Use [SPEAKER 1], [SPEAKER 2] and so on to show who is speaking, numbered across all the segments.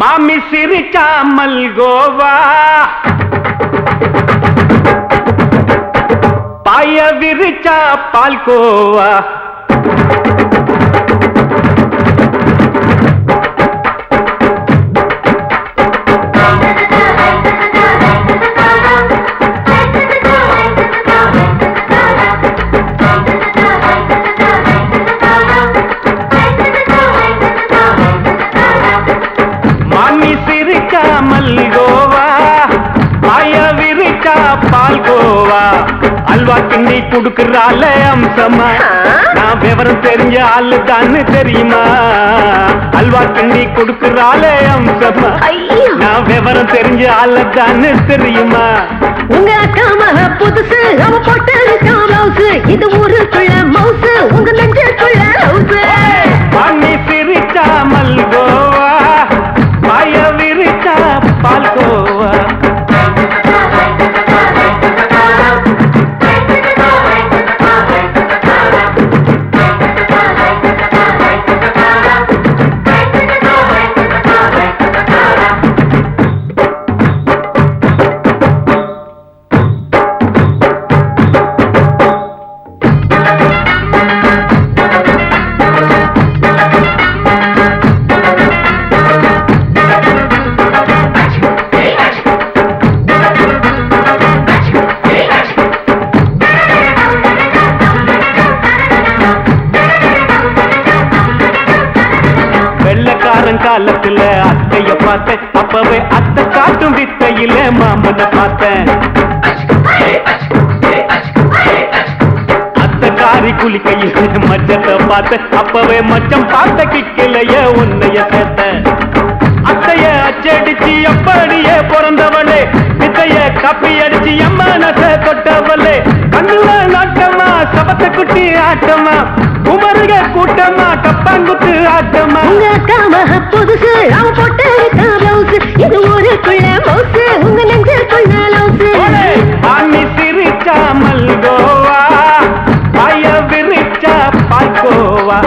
[SPEAKER 1] மாமி சிரிச்சா மல்கோவா, பாய விரிச்சா பால்கோவா. பால்கோவா அல்வா கிண்ணி குடுக்கறால அம்சமா, நான் விவரம் தெரிஞ்ச ஆளு தான்னு தெரியுமா? அல்வா கிண்ணி குடுக்கறால அம்சமா, நான் விவரம் தெரிஞ்ச ஆளு தான்னு தெரியுமா?
[SPEAKER 2] உங்க அக்காம புதுசு அவ போட்டு காமௌசு, இது ஊருக்குள்ள மவுசு உங்க நெஞ்சுக்குள்ள ஹவுசு.
[SPEAKER 1] பாணி சிரிச்சா மல்கோவா, பாய விரிச்சா பால்கோவா. காலத்துல அத்தைய பார்த்தேன், அப்பவே அத்தை காட்டும் வித்தையில மாமன பார்த்தேன். அத்தை காரி குளிக்கையில் மச்சத்தை பார்த்தேன், அப்பவே மச்சம் பார்த்த கிக்கலைய உன்னைய சேர்த்தேன். அத்தைய அச்சடிச்சு அப்படியே பிறந்தவளே, வித்தைய காப்பி அடிச்சு எம்மனச தொட்டவளே. கண்ணுல நாட்டமா சபத்தை குட்டி ஆட்டமா, குமருக கூட்டமா கப்பாங்குத்து ஆட்டமா.
[SPEAKER 2] புதுசு அவ போட்டு காமௌசு, இது ஊருக்குள்ள மவுசு உங்க நெஞ்சுக்குள்ள லவுசு.
[SPEAKER 1] பாணி சிரிச்சா மல்கோவா, பாய விரிச்சா பால்கோவா.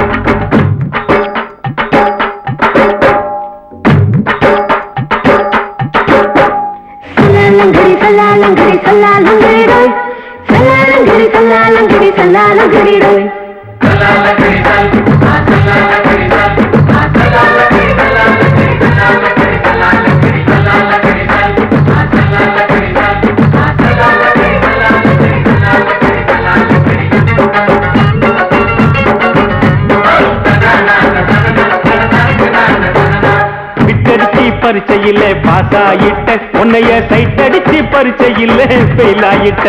[SPEAKER 2] சல்லாலங்கடி சல்லாலங்கடி சல்லாலங்கடி டோய், சல்லாலங்கடி சல்லாலங்கடி சல்லாலங்கடி டோய்.
[SPEAKER 1] பரிச்சையில பாஸ் ஆயிட்ட, உன்னைய சைட் அடிச்சு பரிச்சையில ஃபெயில் ஆயிட்ட.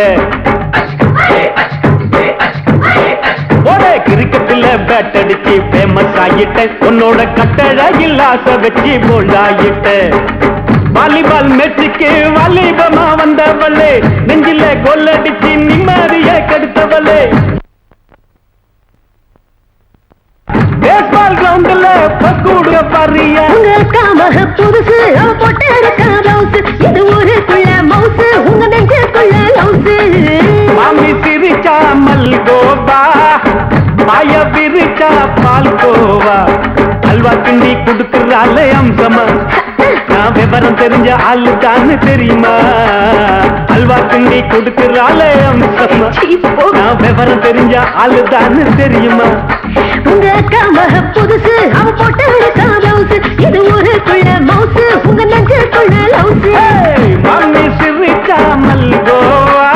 [SPEAKER 1] கிரிக்கெட்ல பேட் அடிச்சு ஃபேமஸ் ஆயிட்ட, உன்னோட கட்டழகில் ஆசை வச்சு போல்ட் ஆயிட்ட. வாலிபால் மேட்சுக்கு வாலிபமா வந்தவளே, நெஞ்சில கோல் அடிச்சு நிம்மதிய கெடுத்தவளே. பேஸ்பால் கிரவுண்ட்ல பக்கூடுற பாரியா,
[SPEAKER 2] புதுசு அவ போட்டு காமௌசு, இது ஊருக்குள்ள மவுசு உங்க நெஞ்சுக்குள்ள லவுசு.
[SPEAKER 1] மாமி சிரிச்சா மல்கோவா, பாய விரிச்சா பால்கோவா. அல்வா கிண்டி குடுக்கறால அம்சமா, நான் விவரம் தெரிஞ்ச ஆளு தான்னு தெரியுமா? அல்வா கிண்டி குடுக்கறால அம்சமா, நான் விவரம் தெரிஞ்ச ஆளு தான்னு தெரியுமா?
[SPEAKER 2] உங்க அக்காம புதுசு அவ போட்டு காமௌசு, இது ஊருக்குள்ள மவுசு உங்க நெஞ்சுக்குள்ள லவுசு.
[SPEAKER 1] மாமி சிரிச்சா மல்கோவா,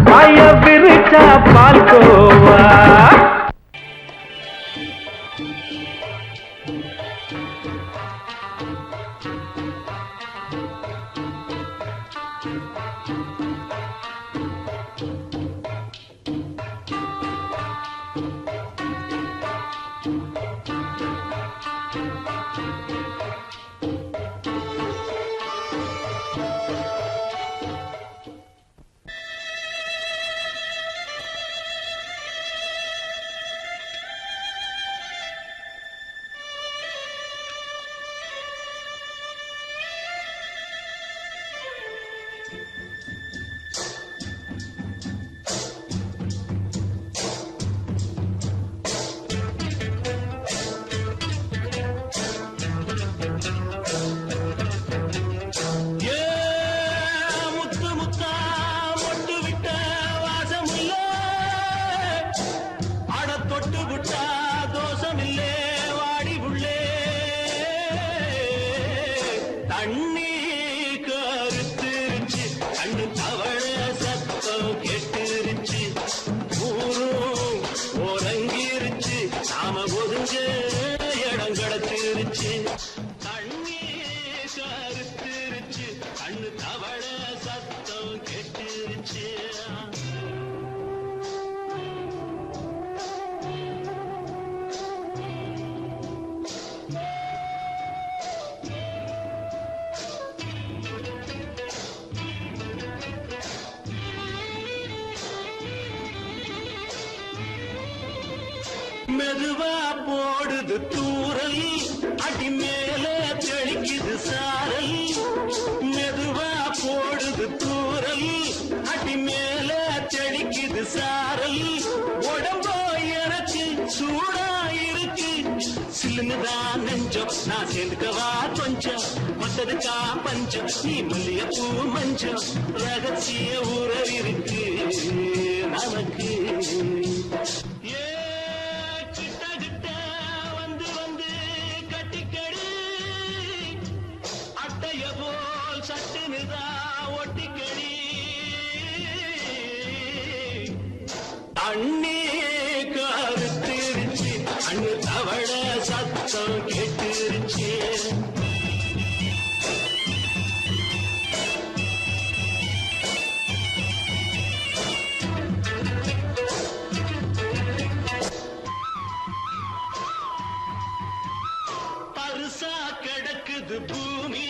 [SPEAKER 1] பாய விரிச்சா பால்கோவா.
[SPEAKER 3] தவள சத்தம் கேட்டுருச்சு மெதுவா போடுது தூரல் அடி மேல தெளிக்குது சாரல் மெதுவா போடுது தூரல் அடி மேல தெளிக்குது சாரல் உடம்போ எனக்கு சூடா இருக்கு சில்லுதான் நெஞ்சம் நான் சேர்ந்துக்கவா கொஞ்சம் மத்ததுக்கா பஞ்சம் நீ மல்லிய பூ மஞ்சம் ரகசிய உறவு இருக்கு நமக்கு அண்ணே கருத்திருச்சு அண்ணு தவள சத்தம் கேட்டுருச்சு பருசா கிடக்குது பூமி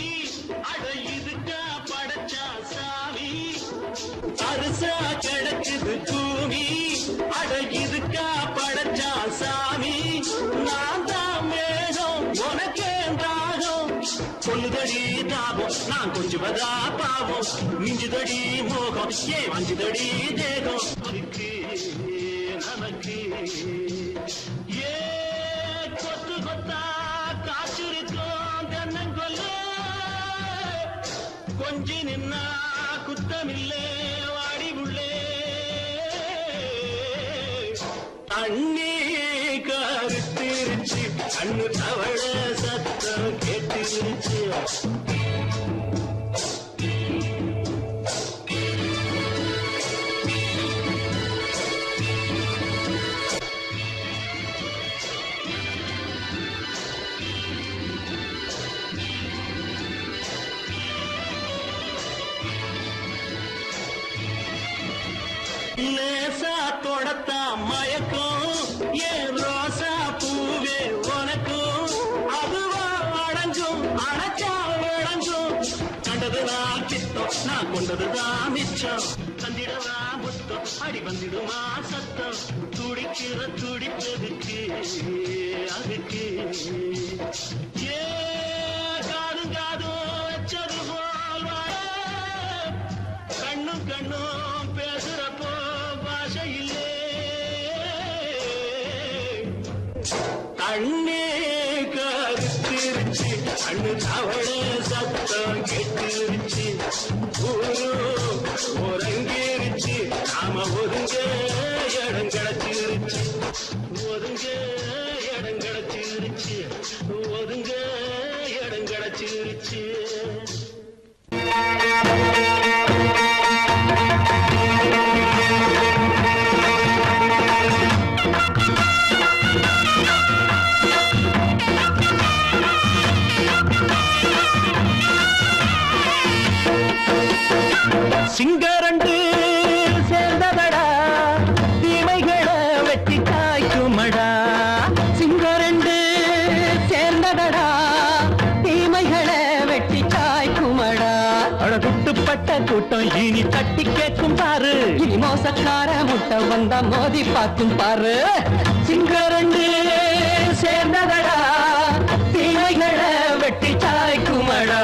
[SPEAKER 3] அட இதுக்கா படைச்சா சாமி பருசா கிடக்குது பூமி அட இதுக்கா படைச்சா சாமி நான் தான் மேகம் உனக்கே தாகம் சொல்லுதடி தாபம் நான் கொஞ்சுவதா பாவம் மிஞ்சுதடி மோகம் ஏ வஞ்சுதடி தேகம் அதுக்கு நமக்கு ஏ கொத்து கொத்தா காற்றிருக்கோம் தென்னங்கொல்ல கொஞ்சி நின்னா குத்தமில்லே வாடி உள்ளே அண்ணே கருத்திருச்சு அண்ணு தவள சத்தம் கேட்டுருச்சு லேசா தொடத்தா மயக்கும் ஏன் ரோசா பூவே உனக்கும் அதுவா அடங்கும் அணைச்சா விளங்கும் கண்டதுதான் பித்தம் நான் கொண்டதுதான் மிச்சம் தந்திடவா முத்தம் அடி வந்திடுமா சத்தம் துடிக்கிற துடிப்பதுக்கு அதுக்கு ஏ காதும் காதும் வச்சது போல் வாழ கண்ணும் கண்ணும் பேசுறப்போ பாஷை இல்லே அண்ணே கருத்திருச்சு அண்ணு தவள சத்தம் கேட்டுருச்சு ஒருங்கிருச்சு நாம ஒதுங்க இடம் கிடைச்சிருச்சு ஒதுங்க இடம் கிடைச்சிருச்சு ஒதுங்க இடம் கிடைச்சிருச்சு சிங்கரண்டு சேர்ந்ததடா தீமைகளை வெட்டி காய்க்குமடா சிங்கரண்டு சேர்ந்ததடா தீமைகளை வெட்டி காய்க்குமடா அழகுட்டுப்பட்ட கூட்டம் இனி தட்டி கேட்கும் பாரு இனி மோசக்கார முட்டை வந்தா மோதி பார்க்கும் பாரு சிங்கரண்டு சேர்ந்ததடா தீமைகளை வெட்டி காய்க்குமடா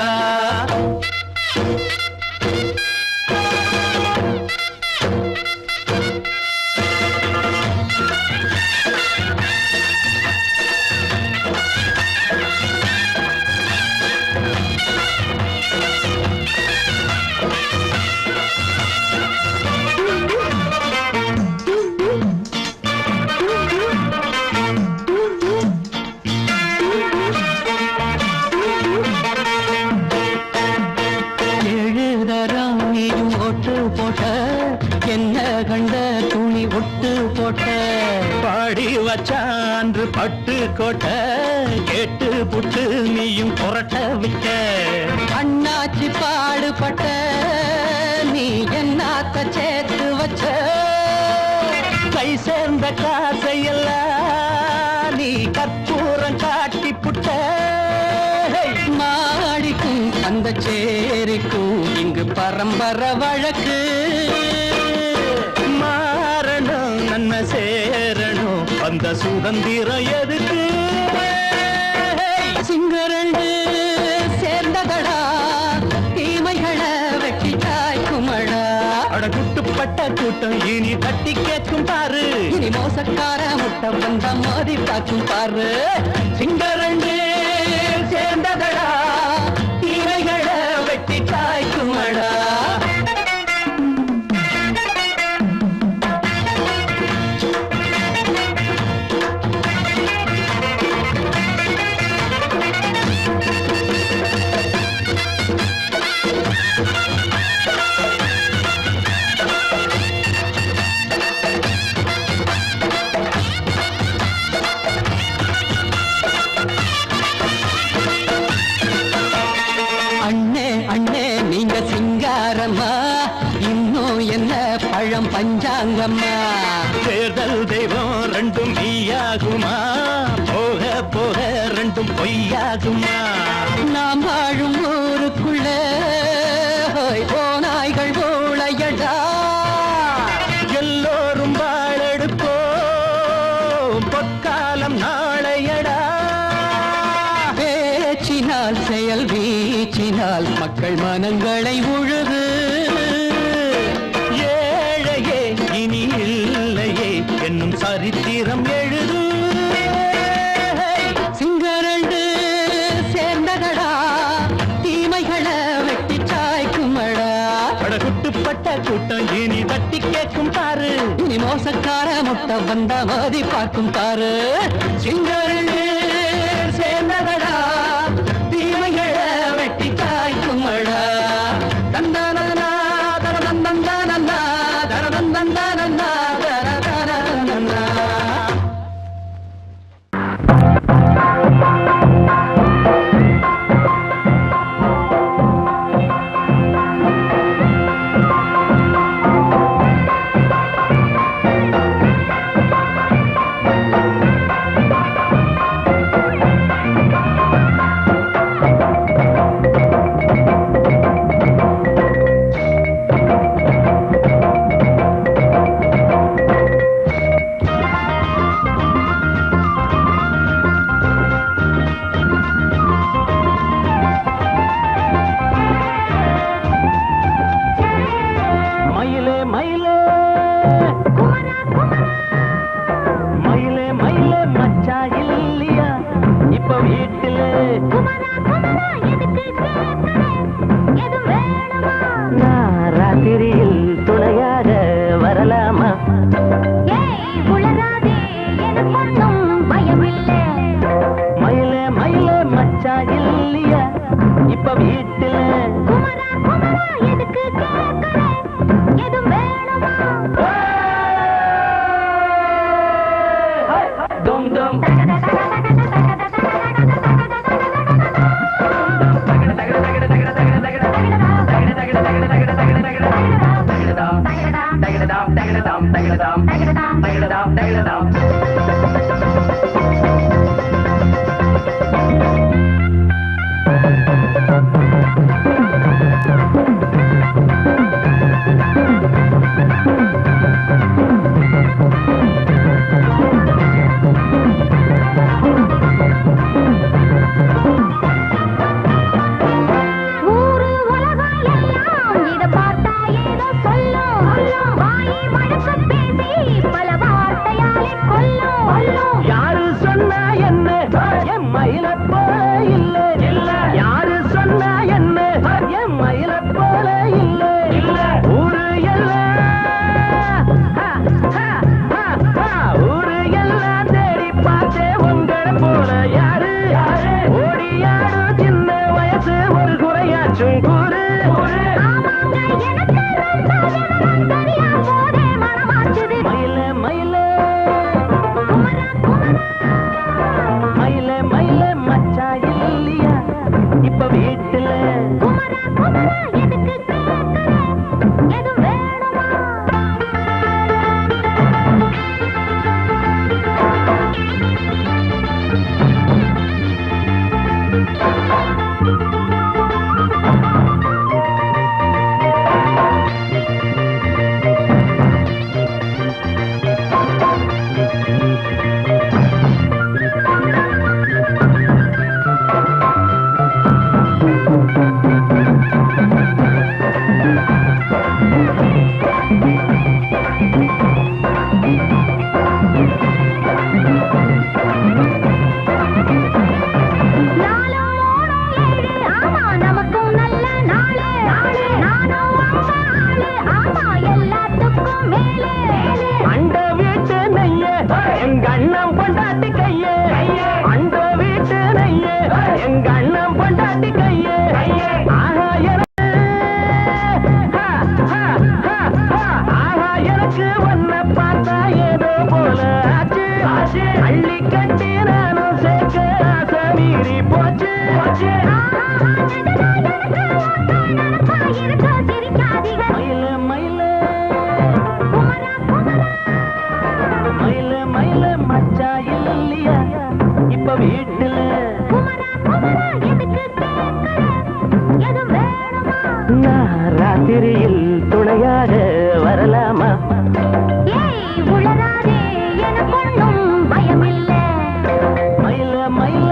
[SPEAKER 3] என்ன கண்ட துணி ஒட்டு போட்ட பாடி வச்சான்று பட்டு கோட்ட கேட்டு புட்டு நீயும் புரட்ட விட்ட அண்ணாச்சி பாடுபட்ட
[SPEAKER 4] அந்த சேரிக்கும் இங்கு பரம்பரை வழக்கு.
[SPEAKER 3] மாறணும் நன்மை சேரணும் அந்த சுதந்திரம் எதுக்கு?
[SPEAKER 4] சிங்கரண்டு சேர்ந்ததடா தீமைகளை வெட்டி காய்க்குமடா.
[SPEAKER 3] அடகுட்டுப்பட்ட கூட்டம் இனி தட்டி கேட்கும் பாரு.
[SPEAKER 4] இனி மோசக்கார முட்டை வந்த மோதி பார்க்கும் பாரு.
[SPEAKER 3] சிங்கரண்டு சேர்ந்ததடா
[SPEAKER 4] தீமைகளை வெட்டி காய்க்குமடா. நீங்க சிங்காரம்மா இன்னும் என்ன பழம் பஞ்சாங்கம்மா.
[SPEAKER 3] தேர்தல் தெய்வம் ரெண்டும் மெய்யாகுமா? போக போக ரெண்டும் பொய்யாகுமா?
[SPEAKER 4] நாம் வாழும் ஊருக்குள்ள போனாய்கள் ஊழையடா.
[SPEAKER 3] எல்லோரும் வாழெடுப்போ பொற்காலம் நாளையடா.
[SPEAKER 4] பேச்சினால் செயல் வீச்சினால் மக்கள் மனங்களை உழுது.
[SPEAKER 3] ஏழையே இனி இல்லையே என்னும் சரித்திரம் எழுது.
[SPEAKER 4] சிங்கரண்டு சேர்ந்ததடா தீமைகளை வெட்டி சாய்க்குமடா.
[SPEAKER 3] அடகுட்டுப்பட்ட கூட்டம் இனி தட்டி கேட்கும் பாரு.
[SPEAKER 4] இனி மோசக்கார முட்டை வந்த மோதி பார்க்கும் பாரு.
[SPEAKER 3] சிங்கரண்டு சேர்ந்ததடா
[SPEAKER 4] தீமைகளை வெட்டி காய்க்குமடா.
[SPEAKER 3] தந்தானதனா தரதந்தந்தானந்தா தரதந்தந்தானந்தா தரதந்தந்தா.
[SPEAKER 1] நான் ராத்திரியில் துணையாக வரலாமா?
[SPEAKER 2] ஏய் உளராதே எனக்கொன்னும் பயமில்லை.
[SPEAKER 1] மயில மயில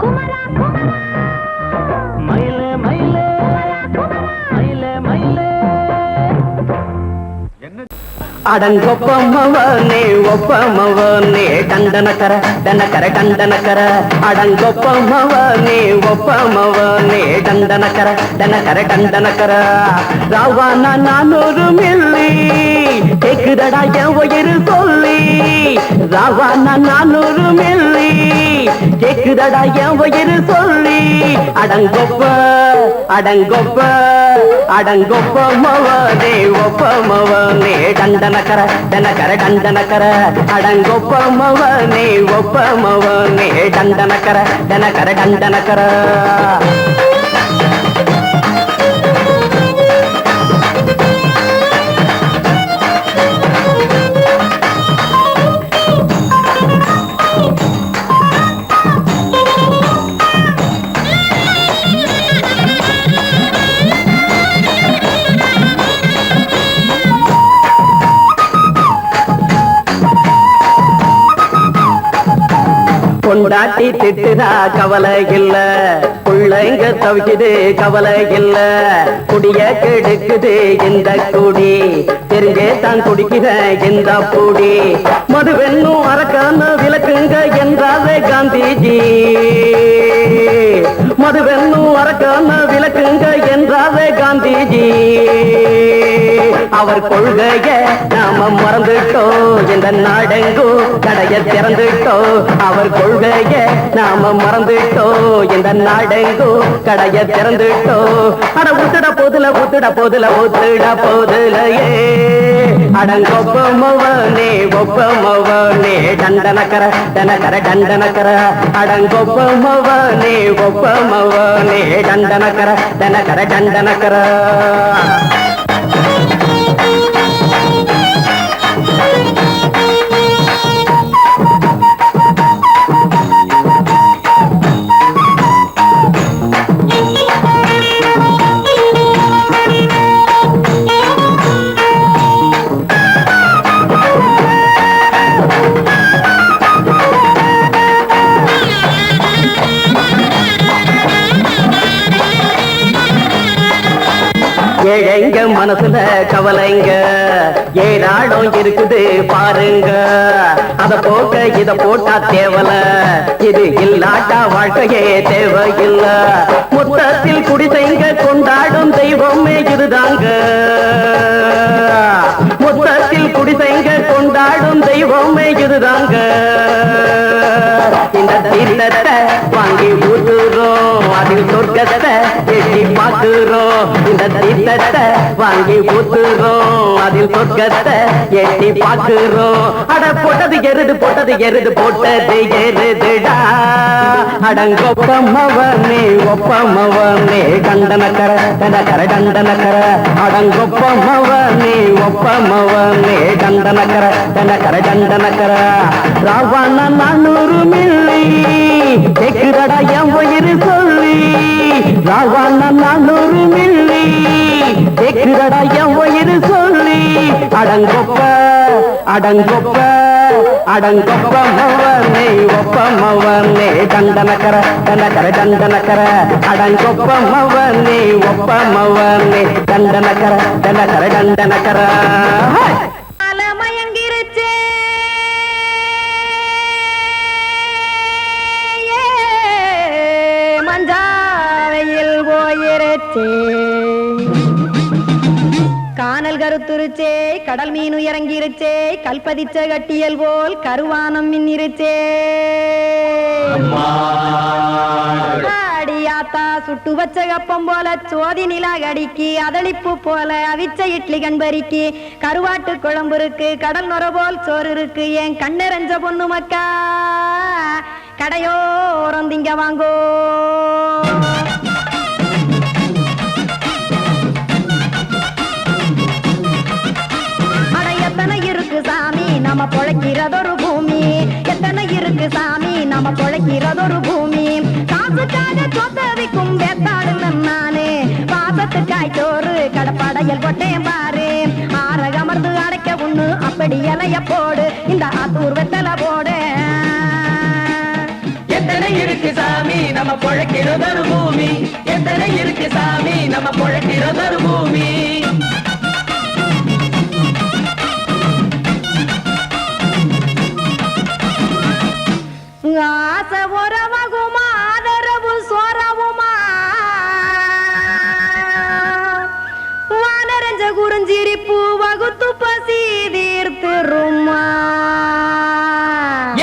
[SPEAKER 2] குமரா குமரா
[SPEAKER 1] மயில மயில மயில மயில அடங்கொப்பமவனே ஒப்பமவனே டண்டனக்கர டனக்கர டண்டனக்கர அடங்கொப்பமவனே ஒப்பமவனே டண்டனக்கர டனக்கர டண்டனக்கர ராவானா 400 மில்லி கேக்குதடா என் உயிர் சொல்லி ராவானா 400 மில்லி கேக்குதடா என் உயிர் சொல்லி அடங்கொப்ப அடங்கொப்ப அடங்கொப்பமவனே ஒப்பமவனே டண்டனக்கர டனக்கர டண்டனக்கர அடங்கொப்பமவனே ஒப்பமவனே டண்டனக்கர டனக்கர டண்டனக்கர கொண்டாட்டி திட்டுதா கவலை இல்ல பிள்ளைங்க தவிக்குது கவலை இல்ல குடிய கெடுக்குது இந்த குடி தெரிஞ்சே தான் குடிக்கிற இந்த பூடி மதுவென்னும் அரக்கான விளக்குங்க என்றாலே காந்திஜி மதுவென்னும் அரக்கான விளக்குங்க என்றாலே காந்திஜி அவர் கொள்கைய நாம மறந்துட்டோம் இந்த நாடெங்கும் கடைய திறந்துட்டோம் அவர் கொள்கைய நாம மறந்துட்டோம் இந்த நாடெங்கும் கடைய திறந்துட்டோம் அட ஊத்துட போதுல ஊத்துட போதுல ஊத்துட போதுலையே அடங்கொப்பமவனே ஒப்பமவனே டண்டனக்கர டனக்கர டண்டனக்கர அடங்கொப்பமவனே ஒப்பமவனே டண்டனக்கர டனக்கர டண்டனக்கர ஏழைங்க மனசுல கவலைங்க ஏராளம் இருக்குது பாருங்க அத போக்க இத போட்டா தேவல இது இல்லாட்டா வாழ்க்கையே தேவையில்ல மொத்தத்தில் குடிசைங்க கொண்டாடும் தெய்வமே இதுதாங்க மொத்தத்தில் குடிசைங்க கொண்டாடும் தெய்வமே இதுதாங்க இந்த தீர்த்தத்தை வாங்கி ஊத்துறோம் அதில் சொர்க்கத்தை எட்டி பார்க்கிறோம் இந்த தீர்த்தத்தை வாங்கி ஊத்துறோம் அதில் சொர்க்கத்தை எட்டி பார்க்கிறோம் அட போட்டது எருது போட்டது எருதுடா அடங்கொப்பமவனே ஒப்பமவனே டண்டனக்கர டனக்கர டண்டனக்கர அடங்கொப்பமவனே ஒப்பமவனே டண்டனக்கர டனக்கர டண்டனக்கர ராவான 400 மில்லி கேக்குதடா என் உயிர் சொல்லி ராவான 400 மில்லி கேக்குதடா என் உயிர் சொல்லி அடங்கொப்ப அடங்கொப்ப அடங்கொப்பமவனே ஒப்பமவனே டண்டனக்கர டனக்கர டண்டனக்கர அடங்கொப்பமவனே ஒப்பமவனே டண்டனக்கர டனக்கர டண்டனக்கர
[SPEAKER 2] மயங்கிருச்சே மஞ்சாவையில் போயிருச்சே கானல் கருத்துருச்சே கடல் மீன் இறங்கிருச்சே கல்பதிச்ச கட்டியல் போல் கருவானம் மின்னிருச்சே ஆடியாத்தா சுட்டு வச்ச கப்பம் போல சோதி நிலா கடிக்கு அதளிப்பு போல அவிச்ச இட்லி கண்பறிக்கு கருவாட்டு குழம்பு இருக்கு கடல் நுர போல் சோறு இருக்கு என் கண்ணெரஞ்ச பொண்ணு மக்கா கடையோரம் திங்க வாங்கோ எத்தனை இருக்கு சாமி நம்ம பொழைக்கிறதொரு பூமி எத்தனை இருக்கு சாமி நம்ம பொழைக்கிறதொரு பூமி காசுக்காக சொத்தவிக்கும் வேத்தாடு நானே பாச வீட்டுக்காய் சோறு கடப்பாடையல் கொட்டேன் பாரு ஆற அமர்ந்து அடைக்க ஒண்ணு அப்படி இலைய போடு இந்த ஆத்தூர் வெத்தலை போடு
[SPEAKER 4] எத்தனை இருக்கு சாமி நம்ம பொழைக்கிறதொரு பூமி எத்தனை இருக்கு சாமி நம்ம பொழைக்கிறதொரு பூமி
[SPEAKER 2] ஆசை உறவகுமா ஆதரவு சோறவுமா வானரஞ்ச குறிஞ்சிரிப்பு வகுத்து பசி தீர்த்துருமா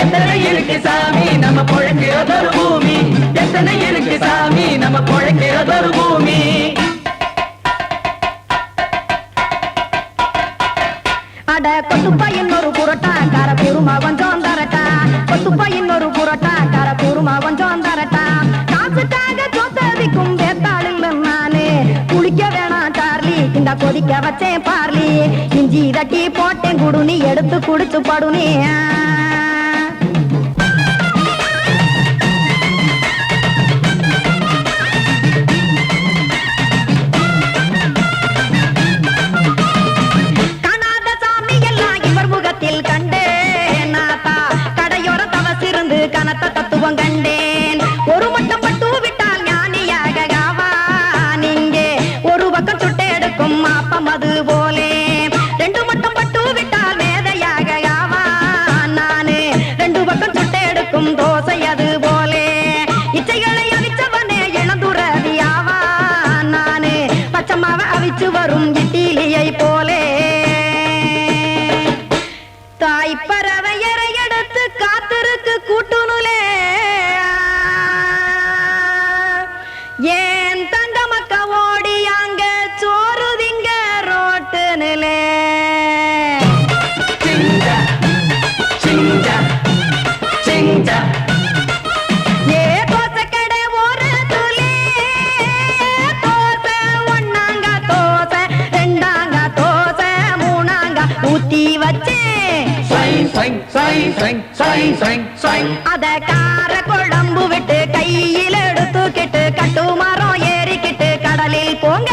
[SPEAKER 4] எத்தனை இருக்கு சாமி நம்ம பொழைக்கிறதொரு பூமி எத்தனை இருக்கு சாமி நம்ம பொழைக்கிறதொரு பூமி
[SPEAKER 2] அட கொத்துப்பா இன்னொரு புரோட்டா கார பெருமா கொஞ்சம் தரட்டா கொத்துப்பா இன்னொரு புரோட்டா கார பெருமா கொஞ்சம் தரட்டா காசுக்காக சொத்ததிக்கும் வேத்தாளில் நானு குளிக்க வேணாம் சார்லி இந்த கொதிக்க வச்சேன் பார்லி இஞ்சி தட்டி போட்டேன் குடுனி எடுத்து குடிச்சு படுனி கண்டேன் நாத்தா கடையோர தவசிருந்து கனத்த தத்துவம் கண்டேன் ஒரு மட்டம் பட்டு விட்டால் ஞானியாக நீங்க ஒரு பக்கம் சுட்டு எடுக்கும் மாப்பம் அது போலே ரெண்டு மட்டம் பட்டு விட்டால் மேதையாக நானு ரெண்டு பக்கம் சுட்டு எடுக்கும் தோசை அது போலே இச்சைகளை அவிச்சவனே இளந்துறவியாவா நானு பச்சமாவ அவிச்சு வரும் இட்டிலியை போலே தாய் பறவையரை எடுத்து காத்திருக்கு கூட்டுனுலே ஏன் தங்க மக்க ஓடி அங்க சோறுதிங்க ரோட்டு நிலே ஏ தோசை கடை ஒரு துளி தோசை ஒன்னாங்க தோசை ரெண்டாங்க தோசை மூணாங்க ஊத்தி வச்சே அத கார குழம்பு விட்டு கையில் எடுத்துக்கிட்டு கட்டு மரம் ஏறிக்கிட்டு கடலில் போங்க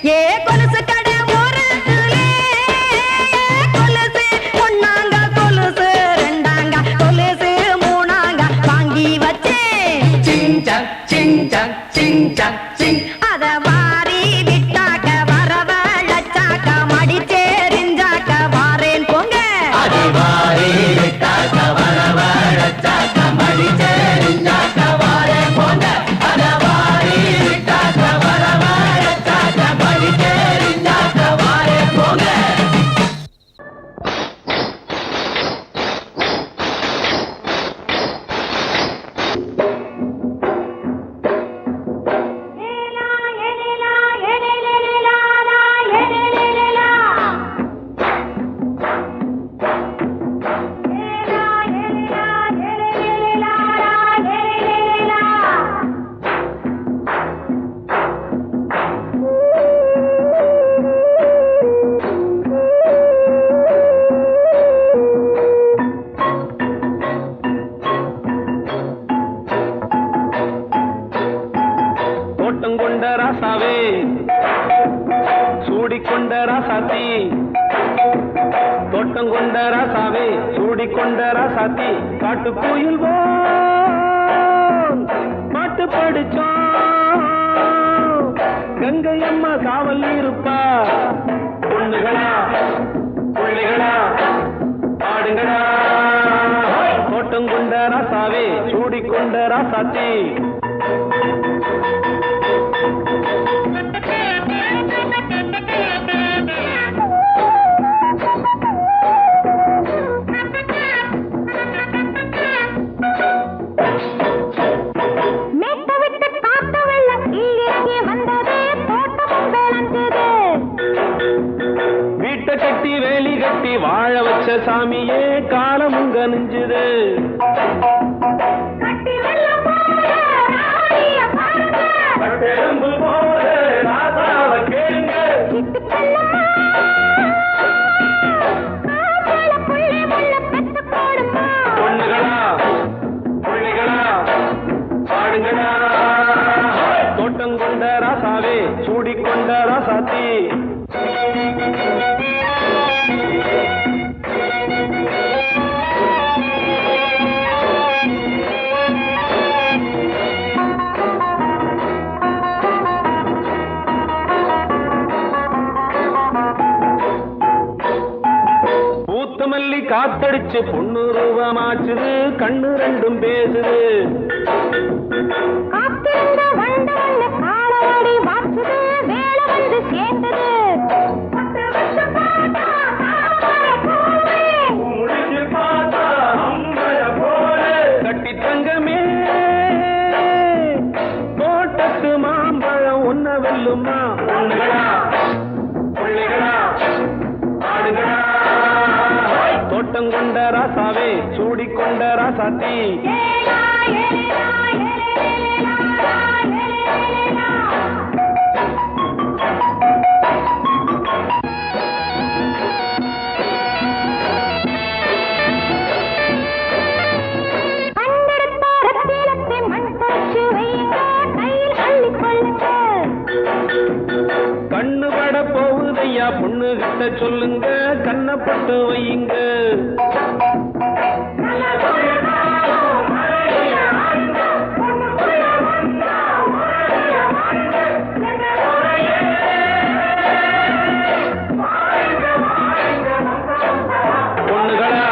[SPEAKER 2] ஏ கொலுசு கடை ஒரு கொலுசு ஒன்னாங்க கொலுசு ரெண்டாங்க கொலுசு மூணாங்க வாங்கி வச்சேன் அத வாரி விட்டாக்க வரவழைச்சாக்க மடிச்சேரிஞ்சாக்க வாரேன் போங்க
[SPEAKER 1] தோட்டம் கொண்ட ராசாவே சூடிக்கொண்ட ராசாத்தி காட்டு கோயில் பாட்டு படிச்சோம் கங்கை அம்மா காவல் இருப்பா பொண்ணுகளா பிள்ளைகளா ஆடுங்களா தோட்டம் கொண்ட ராசாவே சூடிக்கொண்ட ராசாத்தி கட்டி வேலி கட்டி வாழ வச்ச சாமியே காலமும் கனிஞ்சுது பொண்ணுகளா பிள்ளைகளா பாடுங்களா காத்தடிச்சு பொண்ணு ரூபமாச்சுது கண்ணு ரெண்டும் பேசுது
[SPEAKER 2] காத்திருந்த வண்டு வந்து காலவாடி மாற்றுது வேலை வந்து சேர்ந்தது
[SPEAKER 1] கட்டி தங்கமே தோட்டத்து மாம்பழம் ஒன்ன வெல்லுமா தோட்டம் கொண்ட ராசாவே சூடிக்கொண்ட ராசாத்தி கண்ணு பட போகுதையா பொண்ணு கிட்ட சொல்லுங்க கண்ணப்பட்டு வையுங்க பொண்ணுகளா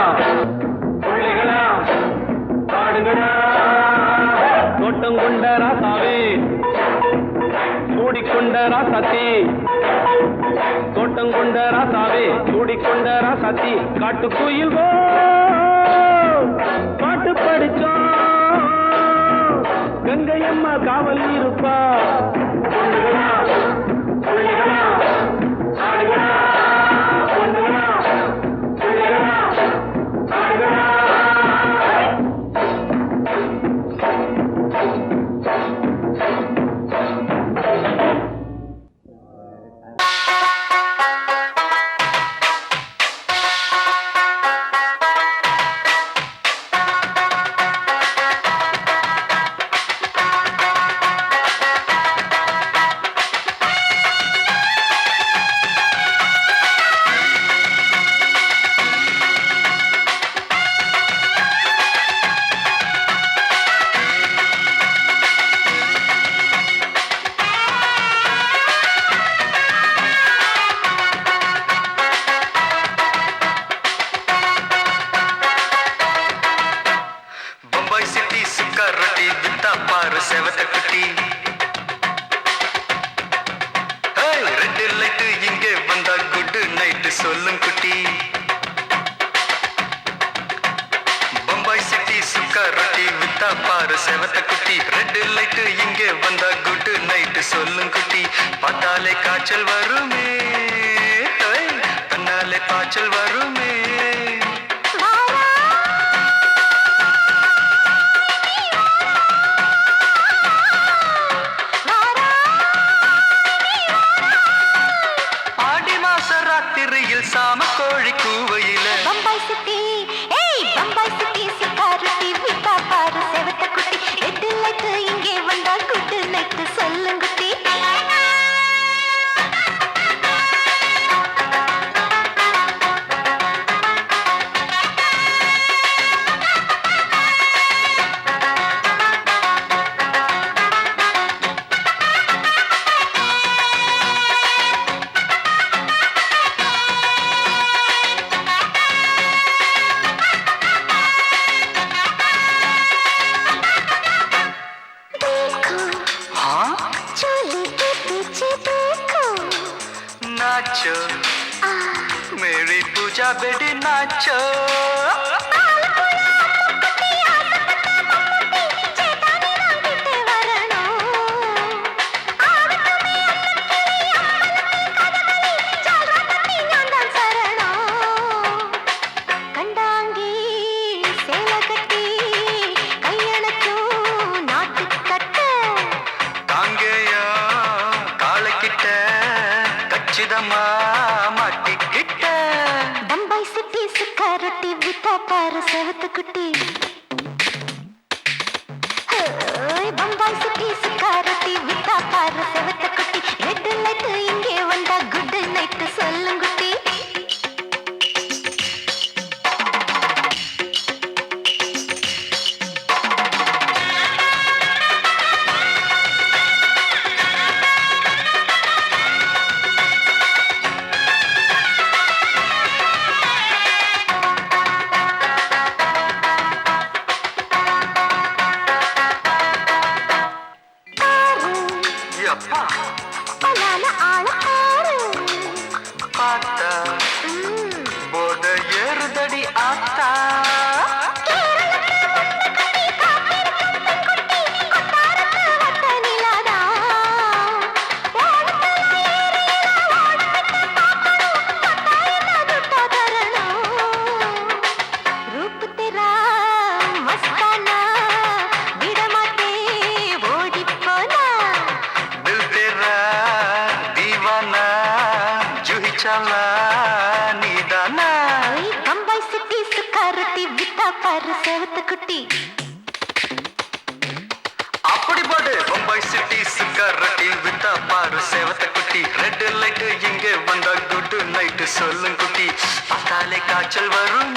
[SPEAKER 1] பிள்ளைகளா பாடுங்களா தோட்டம் கொண்ட ராசாவே சூடிக்கொண்ட ராசாத்தி தோட்டம் கொண்ட ராசாவே சூடிக்கொண்ட ராசாத்தி காட்டுக்குயில் பாட்டு படிச்சோம் கங்கையம்மா காவல் இருப்பா பொண்ணுகளா பிள்ளைகளா ஆடுகளா பொண்ணுகளா பிள்ளைகளா ஆடுகளா
[SPEAKER 5] சொல்லும் குட்டி பம்பாய் சிட்டி சுக்கா ரொட்டி வித்தா பாரு செவத்த குட்டி ரெட் லைட் இங்கே வந்தா குட் நைட் சொல்லும் குட்டி பார்த்தாலே காய்ச்சல் வருமே தன்னாலே பாய்ச்சல் வருமே சாம கோழி கூவையில
[SPEAKER 2] பம்பாய் சிட்டி பம்பாய் சிட்டி சிக்காரட்டி விட்டா பாரு செவத்த குட்டி ரெட் லைட் இங்கே வந்தா குட் நைட் சொல்லுங்க குட்டி
[SPEAKER 5] नाचो मेरी पूजा बेटी नाचो
[SPEAKER 2] பம்பாய் சிட்டி சிக்காரட்டி விட்டா பாரு செவத்த குட்டி பம்பாய் சிட்டி சிக்காரட்டி விட்டா பாரு செவத்த குட்டி ரெட் லைட் இங்கே வந்தா குட் நைட் சொல்லுங்க குட்டி
[SPEAKER 5] எப்பா
[SPEAKER 2] பலால ஆள பாரு
[SPEAKER 5] பார்த்தா போத ஏறுதடி ஆத்தா
[SPEAKER 2] குட்டி
[SPEAKER 5] அப்படி பாடு பம்பாய் சிட்டி சுக்கரட்டி வித்தா பாரு சேவத்த குட்டி ரெட் லைட் இங்க வந்தா குட் நைட் சொல்லும் குட்டி பார்த்தாலே காய்ச்சல் வரும்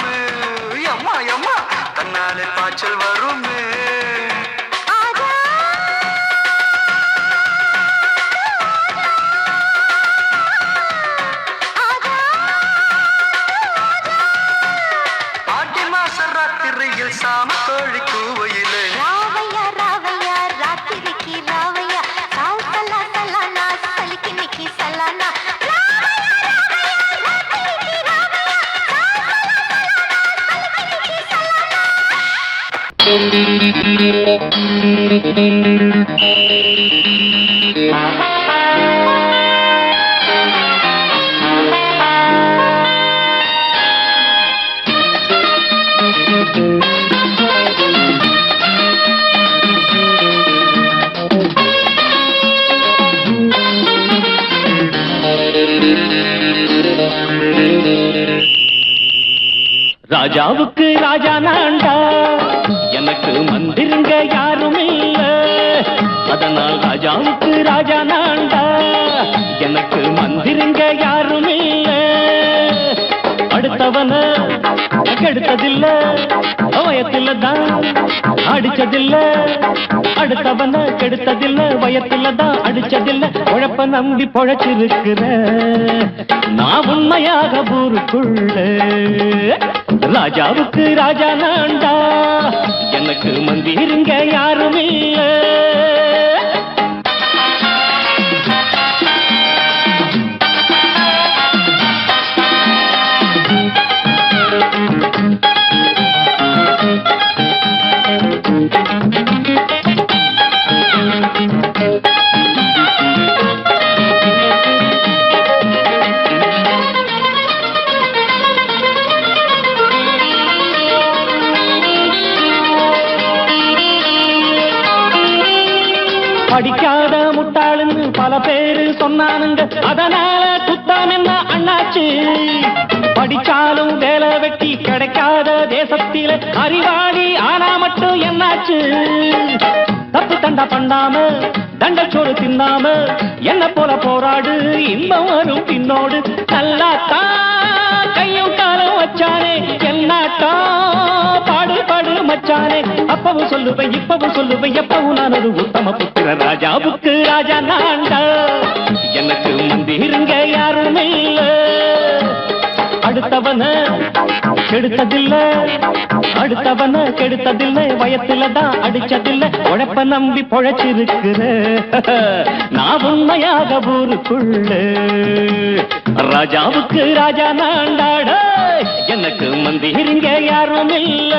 [SPEAKER 5] அம்மா அம்மா தன்னாலே பாய்ச்சல் வரும் சாம கோழி கூவையிலே
[SPEAKER 2] ராவையா ராவையா ராத்திரிக்கு ராவையா சால் சலா சலானா சலிக்கு நிக்கி சலானா
[SPEAKER 1] ராஜாவுக்கு ராஜா நான்டா எனக்கு மந்திருங்க யாரும் இல்ல அதனால் ராஜாவுக்கு ராஜா நான்டா எனக்கு மந்திருங்க யாரும் இல்ல அடுத்தவன கெடுத்ததில்ல வயத்தில தான் அடிச்சதில்ல அடுத்தவன கெடுத்ததில்ல வயத்தில தான் அடிச்சதில்ல உழப்ப நம்பி பொழைச்சிருக்கிற நான் உண்மையாக ஊருக்குள்ள ராஜாவுக்கு ராஜா நான்டா எனக்கு மந்திருங்க யாரும் இல்ல படிக்காத முட்டாளுன்னு பல பேரு சொன்னானுங்க அதனால குத்தம் என்ன அண்ணாச்சு படிச்சாலும் வேலை வெட்டி கிடைக்காத தேசத்தில அறிவாளி ஆனா மட்டும் என்னாச்சு தப்பு தண்டா பண்ணாம தண்டச்சோறு தின்னாம என்ன போல போராடு இன்பம் வரும் பின்னோடு நல்லாத்தான் கையும் காலம் வச்சானே என்னாட்டா பாடு பாடு மச்சானே அப்பவும் சொல்லுவேன் இப்பவும் சொல்லுவேன் எப்பவும் நான் ஒரு உத்தம புத்திர ராஜாவுக்கு ராஜா நான்டா எனக்கு மந்திருங்க யாரும் இல்ல அடுத்தவன கெடுத்ததில்ல அடுத்தவன கெடுத்ததில்லை வயத்துல தான் அடிச்சதில்ல உழைப்ப நம்பி பொழைச்சிருக்கிற நான் உண்மையாக ஊருக்குள்ள ராஜாவுக்கு ராஜா நான்டாட எனக்கு மந்திருங்க யாரும் இல்ல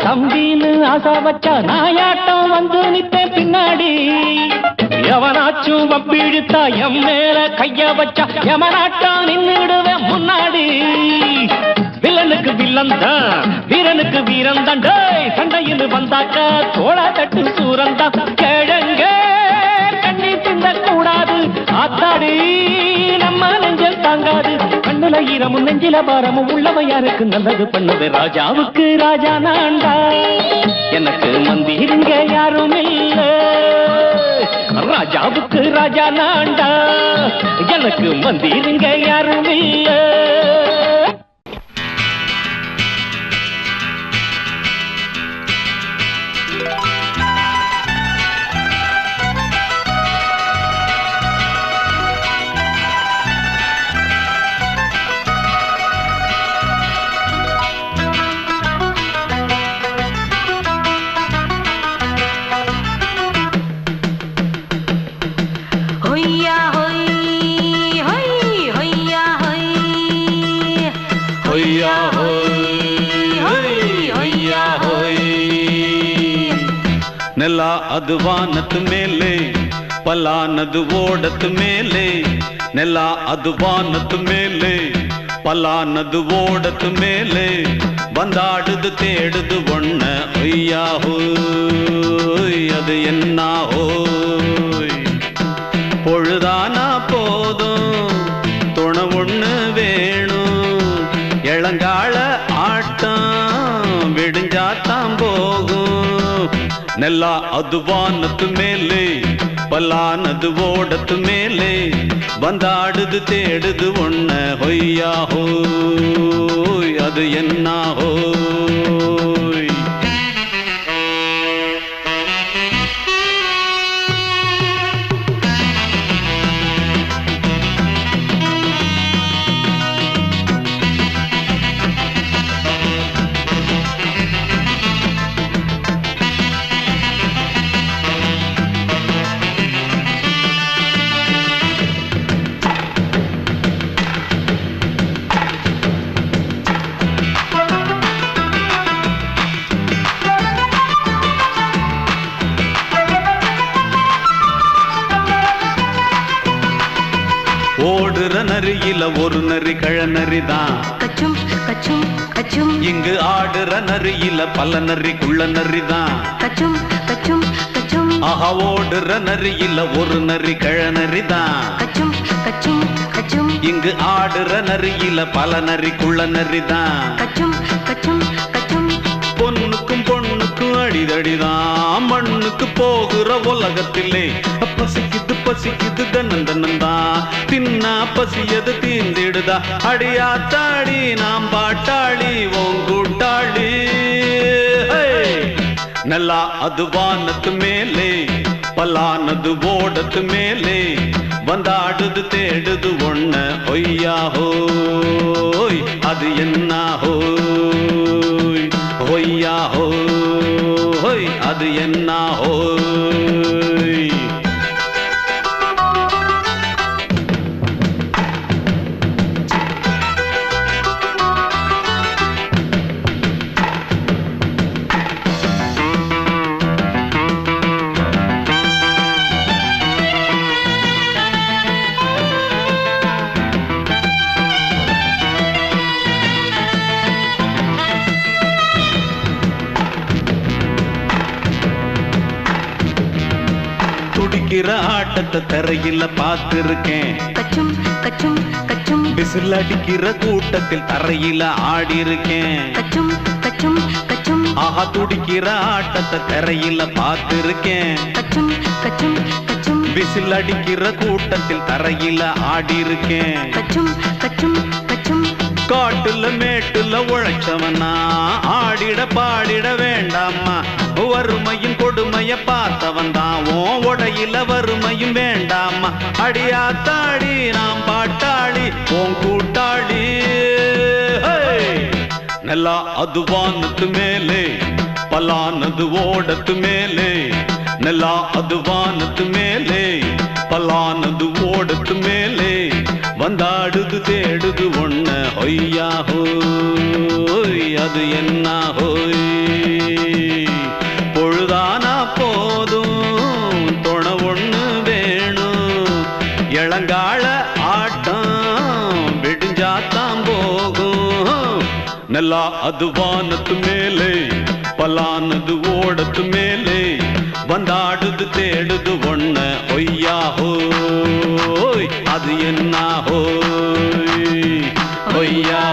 [SPEAKER 1] தம்பின்னு ஆசா வச்சா நாயாட்டம் வந்து நிப்பேன் பின்னாடி எவனாச்சும் வப்பிழுத்தா எம் மேல கைய வச்சா எவனாட்டம் நின்னுடுவேன் முன்னாடி வில்லனுக்கு வில்லன் தான் வீரனுக்கு வீரன் தான் சண்டையில் வந்தாக்கா தோளா தட்டு சூரன் தான் கிழங்க கண்ணி தின்ன கூடாது ஆத்தாடி நம்ம நெஞ்சல் தாங்காது கண்ணு உடம்புல ஈரமும் நெஞ்சில பாரமும் உள்ளவன் யாருக்கு நல்லது பண்ணது ராஜாவுக்கு ராஜா நான்டா எனக்கு மந்திருங்க யாரும் இல்ல ராஜாவுக்கு ராஜா நான்டா எனக்கு மந்திருங்க யாரும் இல்ல
[SPEAKER 6] ನೆಲ ಅದು ವಾನದ ಮೇಲೆ ಪಲಾನದು ಓಡದ ಮೇಲೆ ನೆಲ ಅದು ವಾನದ ಮೇಲೆ ಪಲಾನದು ಓಡದ ಮೇಲೆ ಬಂದಾಡುದು தேடுது ஒண்ண ஒய்யா ஹோய் அது என்ன ஹோய் பொழுதானா போதும் துணை ஒண்ணு வேணும் இளங்கால ஆட்டம் விடுஞ்சாத்தான் போகும் ನೆಲ ಅದು ವಾನದ ಮೇಲೆ ಪಲಾನದು ಓಡದ ಮೇಲೆ ಬಂದಾಡುದು தேடுது ஒண்ண ಹೊಯ್ಯಾ ಹೋಯ್ ಅದು என்ன ಹೋಯ್ ஓடுற நரியில ஒரு நரி கழநரிதான்
[SPEAKER 2] கச்சும் கச்சும் கச்சும்
[SPEAKER 6] இங்கு ஆடுற நரியில பல நரி குள்ள நரிதான்
[SPEAKER 2] கச்சும் கச்சும் கச்சும்
[SPEAKER 6] ஆஹா ஓடுற நரியில ஒரு நரி கழநரிதான்
[SPEAKER 2] கச்சும் கச்சும் கச்சும்
[SPEAKER 6] இங்கு ஆடுற நரியில பல நரி குள்ள நரிதான்
[SPEAKER 2] கச்சும் கச்சும் கச்சும்
[SPEAKER 6] பொண்ணுக்கும் பொண்ணுக்கும் அடிதடிதான் மண்ணுக்கு போகிற உலகத்திலே பசிக்குது பசிக்குது தன்னந்தனந்தான் தின்னா பசியது தீந்திடுதா அடியாத்தாடி நாம் பாட்டாளி ஓங்கூட்டாளி ನೆಲ ಅದು ವಾನದ ಮೇಲೆ ಪಲಾನದು ಓಡದ ಮೇಲೆ ಬಂದಾಡುದು தேடுது ஒண்ண ஒய்யா ஹோய் அது என்ன ஹோய் ஒய்யா ஹோய் அது என்ன ஹோய் துடிக்கிற ஆட்டத்தை தரையில பார்த்திருக்கேன்
[SPEAKER 2] கச்சும் கச்சும் கச்சும்
[SPEAKER 6] விசில் அடிக்கிற கூட்டத்தில் தரையில ஆடி இருக்கேன்
[SPEAKER 2] கச்சும் கச்சும் கச்சும்
[SPEAKER 6] ஆஹா துடிக்கிற ஆட்டத்தை தரையில பார்த்திருக்கேன்
[SPEAKER 2] கச்சும் கச்சும் கச்சும்
[SPEAKER 6] விசில் அடிக்கிற கூட்டத்தில் தரையில ஆடி இருக்கேன்
[SPEAKER 2] கச்சும் கச்சும் கச்சும்
[SPEAKER 6] காட்டுல மேட்டுல உழைச்சவனா ஆடிட பாடிட வேண்டாமா வறுமையின் கொடுமைய பார்த்தவன் தான் உடையில வறுமையும் வேண்டாமா அடியாத்தாடி நாம் பாட்டாளி ஓன் கூட்டாளி ನೆಲ ಅದು ವಾನದ ಮೇಲೆ ಪಲಾನದು ಓಡದ ಮೇಲೆ ನೆಲ ಅದು ವಾನದ ಮೇಲೆ ಪಲಾನದು ಓಡದ ಮೇಲೆ ಬಂದಾಡುದು தேடுது ஒண்ண ஒய்யா ஹோய் அது என்ன ஹோய் பொழுதானா போதும் துணை ஒண்ணு வேணும் இளங்கால ஆட்டம் விடிஞ்சாத்தான் போகும் ನೆಲ ಅದು ವಾನದ ಮೇಲೆ ಪಲಾನದು ಓಡದ ಮೇಲೆ ಬಂದಾಡುದು தேடுது ஒண்ண ஒய்யா ஹோய் அது என்ன ஹோய் சாமியா